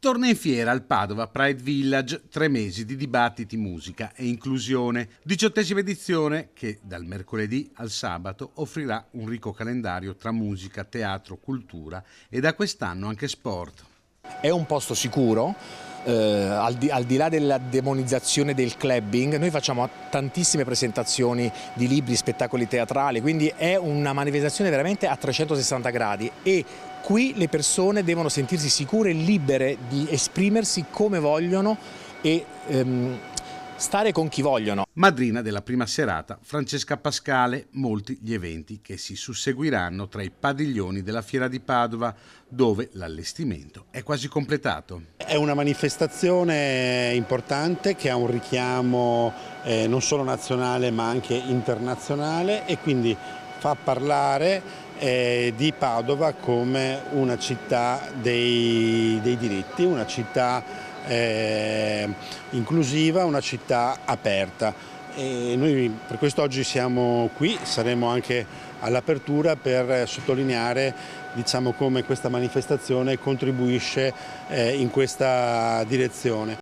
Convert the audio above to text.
Torna in fiera al Padova Pride Village 3 mesi di dibattiti, musica e inclusione. 18ª edizione che dal mercoledì al sabato offrirà un ricco calendario tra musica, teatro, cultura e da quest'anno anche sport. È un posto sicuro, al di là della demonizzazione del clubbing, noi facciamo tantissime presentazioni di libri, spettacoli teatrali, quindi è una manifestazione veramente a 360 gradi e qui le persone devono sentirsi sicure e libere di esprimersi come vogliono e stare con chi vogliono. Madrina della prima serata Francesca Pascale, molti gli eventi che si susseguiranno tra i padiglioni della Fiera di Padova, dove l'allestimento è quasi completato. È una manifestazione importante che ha un richiamo non solo nazionale ma anche internazionale e quindi fa parlare di Padova come una città dei diritti, una città inclusiva, una città aperta. E noi per questo oggi siamo qui, saremo anche all'apertura per sottolineare come questa manifestazione contribuisce in questa direzione.